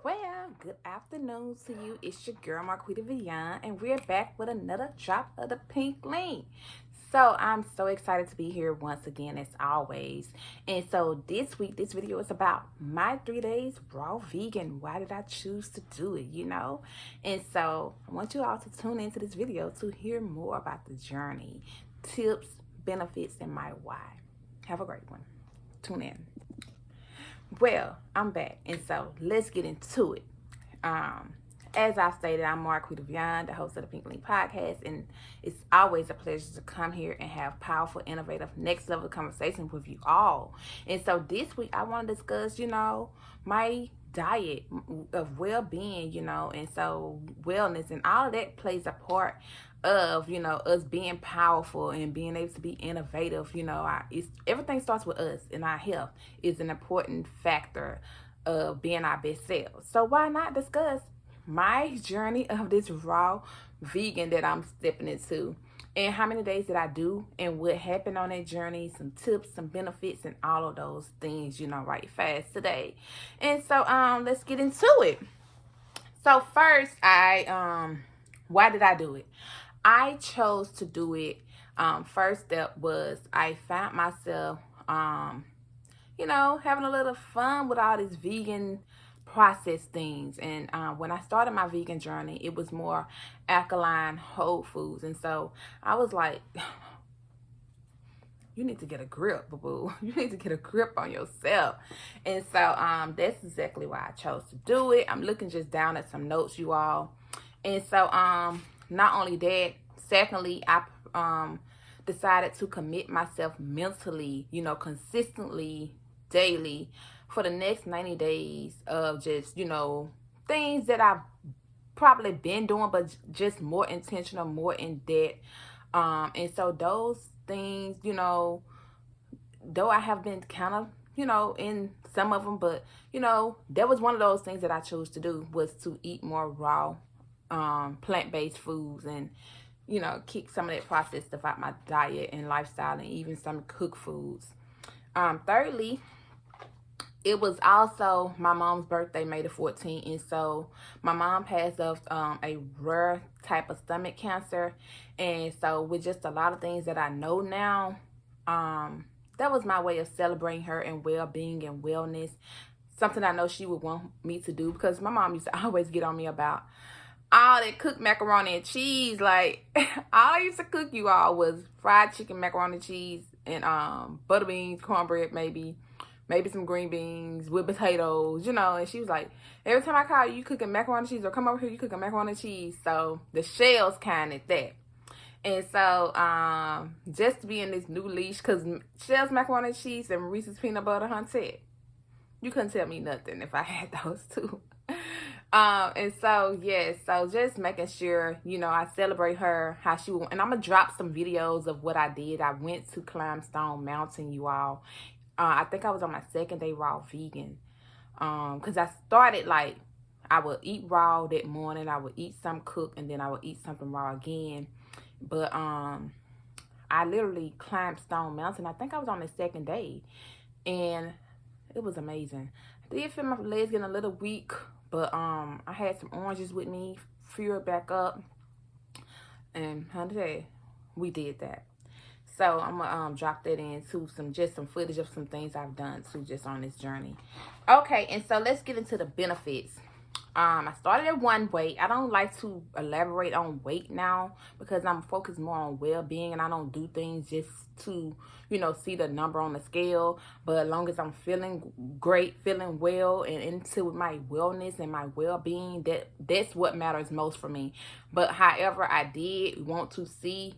Well, good afternoon to you. It's your girl Marquita Villan, and we're back with another drop of the pink link. So I'm so excited to be here once again, as always. And so this week, this video is about my 3 days raw vegan. Why did I choose to do it? And so I want you all to tune into this video to hear more about the journey, tips, benefits, and my why. Have a great one. Tune in. Well, I'm back, and so let's get into it. As I stated, I'm Marquita Beyond, the host of the Pink Link Podcast, and it's always a pleasure to come here and have powerful, innovative, next level conversations with you all. And so this week, I want to discuss, my diet of well-being, and so wellness and all of that plays a part of us being powerful and being able to be innovative. It's everything starts with us, and our health is an important factor of being our best selves. So why not discuss my journey of this raw vegan that I'm stepping into, and how many days did I do, and what happened on that journey, some tips, some benefits, and all of those things, right fast today. And so let's get into it. So first, why did I do it? I chose to do it. First step was I found myself, having a little fun with all these vegan processed things. And when I started my vegan journey, it was more alkaline whole foods. And so I was like, you need to get a grip, boo-boo. You need to get a grip on yourself. And so that's exactly why I chose to do it. I'm looking just down at some notes, you all. And so not only that, secondly, I decided to commit myself mentally, consistently, daily, for the next 90 days of just, things that I've probably been doing, but just more intentional, more in depth. And so those things, though I have been kind of, in some of them, but, that was one of those things that I chose to do, was to eat more raw, plant-based foods, and, kick some of that processed stuff out my diet and lifestyle, and even some cooked foods. Thirdly, it was also my mom's birthday, May the 14th, and so my mom passed of a rare type of stomach cancer. And so with just a lot of things that I know now, that was my way of celebrating her and well-being and wellness, something I know she would want me to do, because my mom used to always get on me about all that cooked macaroni and cheese. Like, all I used to cook, you all, was fried chicken, macaroni and cheese, and butter beans, cornbread, maybe some green beans with potatoes, and she was like, every time I call you, cooking macaroni and cheese, or come over here, you cooking macaroni and cheese. So the shells kind of that. And so just to be in this new leash, because shells, macaroni and cheese, and Reese's peanut butter, hunted, you couldn't tell me nothing if I had those two. And so, yes, so just making sure, I celebrate her, how she, and I'm going to drop some videos of what I did. I went to climb Stone Mountain, you all. I think I was on my second day raw vegan. Because I started, like, I would eat raw that morning, I would eat some cooked, and then I would eat something raw again. But I literally climbed Stone Mountain. I think I was on the second day, and it was amazing. I did feel my legs getting a little weak, but I had some oranges with me, fueled back up, and honey, we did that. So I'm gonna drop that into some footage of some things I've done too, just on this journey. Okay, and so let's get into the benefits. I started at one weight. I don't like to elaborate on weight now, because I'm focused more on well-being, and I don't do things just to, see the number on the scale. But as long as I'm feeling great, feeling well, and into my wellness and my well-being, that's what matters most for me. But however, I did want to see,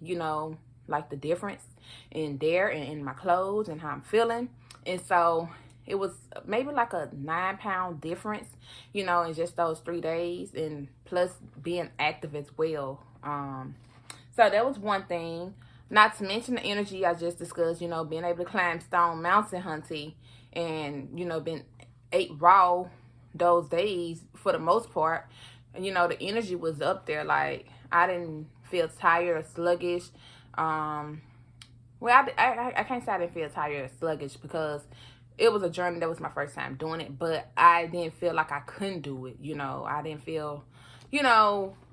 like the difference in there and in my clothes and how I'm feeling. And so it was maybe like a 9-pound difference, in just those 3 days, and plus being active as well. So that was one thing. Not to mention the energy I just discussed, being able to climb Stone Mountain, hunty, and, been ate raw those days for the most part. And, the energy was up there. Like, I didn't feel tired or sluggish. Well, I can't say I didn't feel tired or sluggish, because it was a journey. That was my first time doing it, but I didn't feel like I couldn't do it. I didn't feel,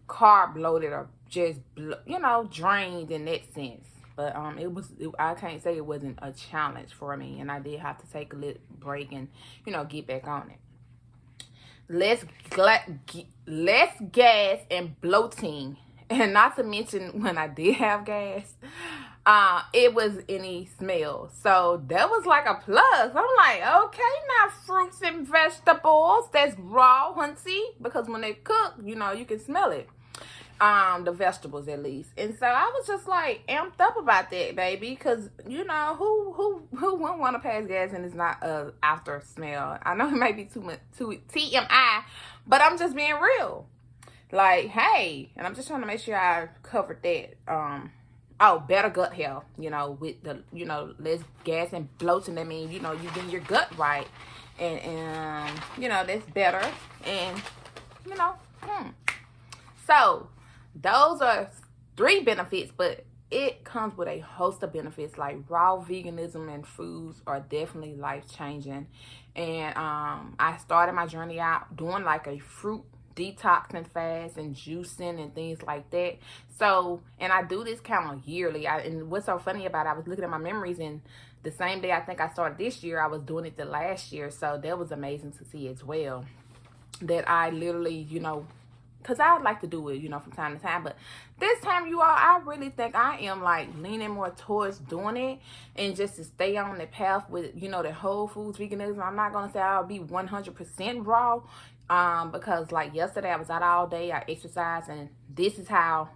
carb loaded or just, drained in that sense. But I can't say it wasn't a challenge for me, and I did have to take a little break and, get back on it. Less gas and bloating, and not to mention when I did have gas, it was any smell. So that was like a plus. I'm like, okay, now fruits and vegetables that's raw, hunty, because when they cook, you can smell it. The vegetables at least. And so I was just like amped up about that, baby, because who wouldn't want to pass gas and it's not a after smell. I know it may be too TMI, but I'm just being real. Like, hey, and I'm just trying to make sure I covered that. Better gut health, with the less gas and bloating. That means you getting your gut right, and that's better. And so those are 3 benefits, but it comes with a host of benefits. Like raw veganism and foods are definitely life-changing. And I started my journey out doing like a fruit detoxing fast and juicing and things like that. So, and I do this kind of yearly. And what's so funny about it, I was looking at my memories, and the same day I think I started this year, I was doing it the last year. So that was amazing to see as well. That I literally, because I like to do it, from time to time. But this time, you all, I really think I am like leaning more towards doing it, and just to stay on the path with, the whole foods veganism. I'm not going to say I'll be 100% raw, because like yesterday I was out all day, I exercised, and this is how,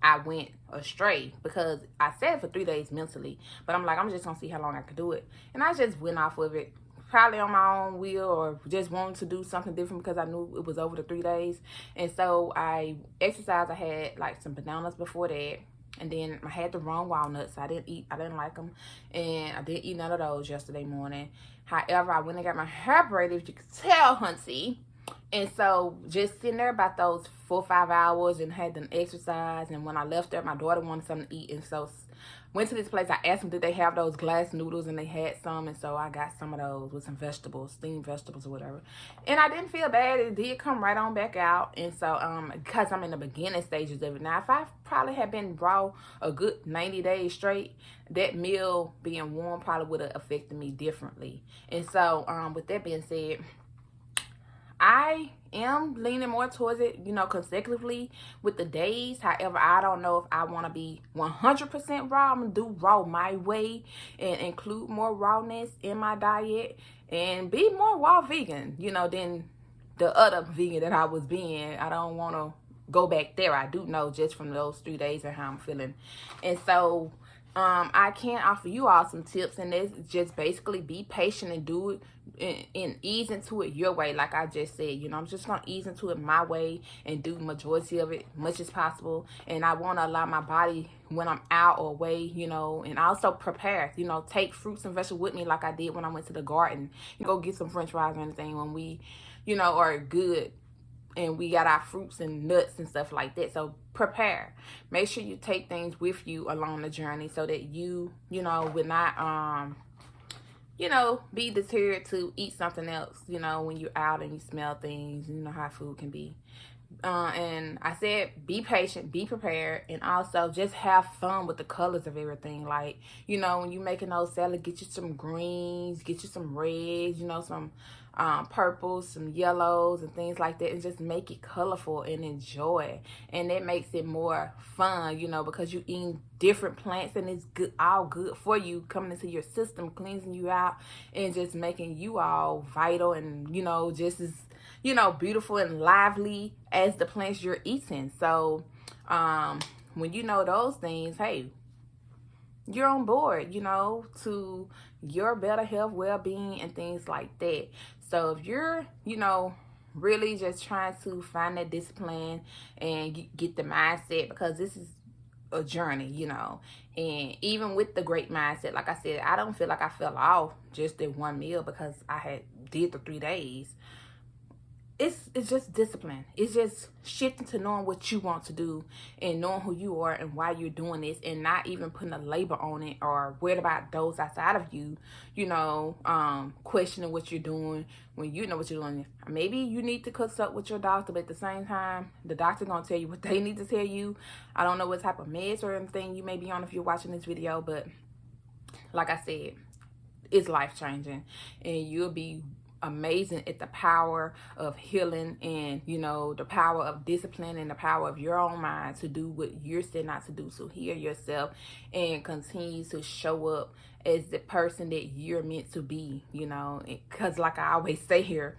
I went astray, because I said for 3 days mentally, but I'm like, I'm just going to see how long I could do it. And I just went off of it. Probably on my own will, or just wanted to do something different because I knew it was over the 3 days. And so I exercised. I had like some bananas before that, and then I had the wrong walnuts. I didn't like them, and I didn't eat none of those yesterday morning. However, I went and got my hair braided, if you could tell, hunty. And so just sitting there about those 4 or 5 hours and had them exercise. And when I left there, my daughter wanted something to eat, and so went to this place. I asked them, did they have those glass noodles, and they had some. And so I got some of those with some vegetables, steamed vegetables or whatever. And I didn't feel bad. It did come right on back out. And so because I'm in the beginning stages of it now, if I probably had been raw a good 90 days straight, that meal being warm probably would have affected me differently. And so with that being said, I am leaning more towards it, consecutively with the days. However, I don't know if I want to be 100% raw. I'm going to do raw my way and include more rawness in my diet and be more raw vegan, than the other vegan that I was being. I don't want to go back there. I do know just from those 3 days and how I'm feeling. And so I can offer you all some tips, and that's just basically be patient and do it and ease into it your way. Like I just said, I'm just going to ease into it my way and do majority of it much as possible. And I want to allow my body when I'm out or away, and also prepare, take fruits and vegetables with me like I did when I went to the garden. Go get some french fries or anything when we, are good. And we got our fruits and nuts and stuff like that. So prepare. Make sure you take things with you along the journey so that you, will not, be deterred to eat something else, when you're out and you smell things. You know how food can be. And I said, be patient, be prepared, and also just have fun with the colors of everything. Like, when you're making those salads, get you some greens, get you some reds, some purples, some yellows and things like that, and just make it colorful and enjoy. And that makes it more fun, because you eating different plants, and it's good, all good for you, coming into your system, cleansing you out, and just making you all vital and, just as, beautiful and lively as the plants you're eating. So when you know those things, hey, you're on board, to your better health, well-being, and things like that. So if you're, really just trying to find that discipline and get the mindset, because this is a journey, and even with the great mindset, like I said, I don't feel like I fell off just at one meal because I had did the 3 days. it's just discipline. It's just shifting to knowing what you want to do and knowing who you are and why you're doing this, and not even putting a label on it or worried about those outside of you, you know, questioning what you're doing when you know what you're doing. Maybe you need to consult with your doctor, but at the same time, the doctor gonna tell you what they need to tell you. I don't know what type of meds or anything you may be on if you're watching this video, but like I said, it's life-changing, and you'll be amazing at the power of healing, and you know, the power of discipline and the power of your own mind to do what you're said not to do. So heal yourself and continue to show up as the person that you're meant to be, you know, because like I always say here,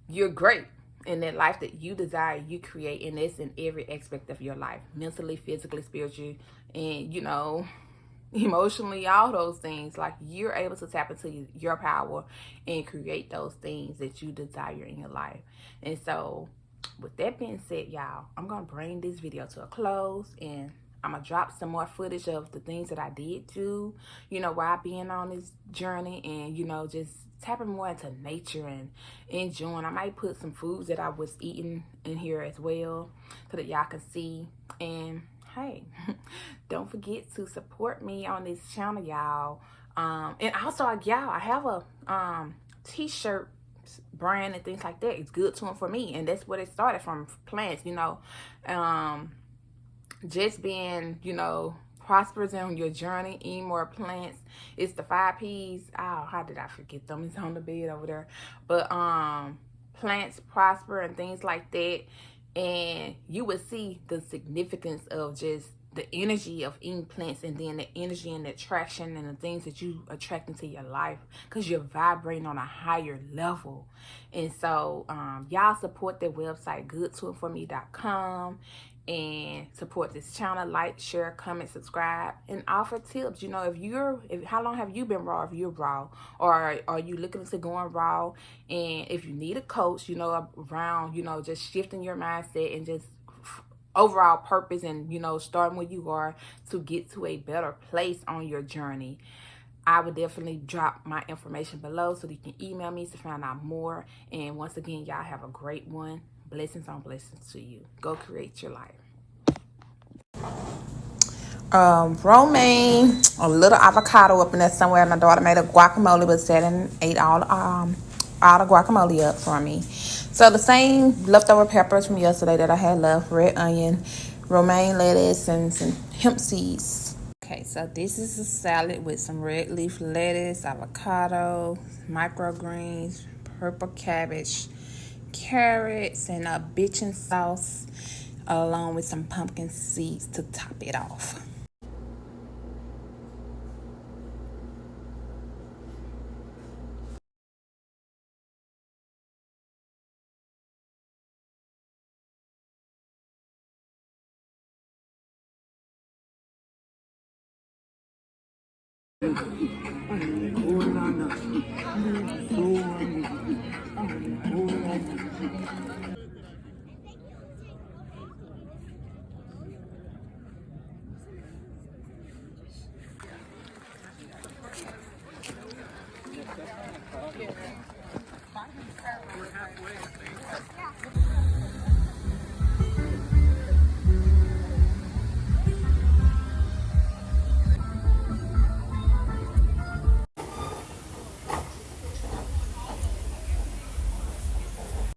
you're great. In that life that you desire, you create, and it's in every aspect of your life, mentally, physically, spiritually, and you know, emotionally, all those things. Like, you're able to tap into your power and create those things that you desire in your life. And so with that being said, y'all, I'm gonna bring this video to a close, and I'm gonna drop some more footage of the things that I did do, you know, while being on this journey, and you know, just tapping more into nature and enjoying. I might put some foods that I was eating in here as well so that y'all can see. And hey, don't forget to support me on this channel, y'all. And also, y'all, I have a t-shirt brand and things like that. It's good to them for me, and that's what it started from, plants, you know. Just being, you know, prosperous on your journey, eat more plants. It's the 5 P's. Oh, how did I forget them? It's on the bed over there. But plants prosper and things like that, and you would see the significance of just the energy of eating plants, and then the energy and the attraction and the things that you attract into your life, because you're vibrating on a higher level. And so y'all support their website, goodtoitforme.com, and support this channel. Like, share, comment, subscribe, and offer tips. You know, if how long have you been raw? If you're raw, or are you looking to going raw? And if you need a coach, you know, around, you know, just shifting your mindset and just overall purpose, and you know, starting where you are to get to a better place on your journey, I would definitely drop my information below so that you can email me to find out more. And once again, y'all have a great one. Blessings on blessings to you. Go create your life. Romaine, a little avocado up in there somewhere. My daughter made a guacamole, but sat and ate all the guacamole up for me. So the same leftover peppers from yesterday that I had left, red onion, romaine lettuce, and some hemp seeds. Okay, so this is a salad with some red leaf lettuce, avocado, microgreens, purple cabbage, carrots, and a bitchin' sauce, along with some pumpkin seeds to top it off.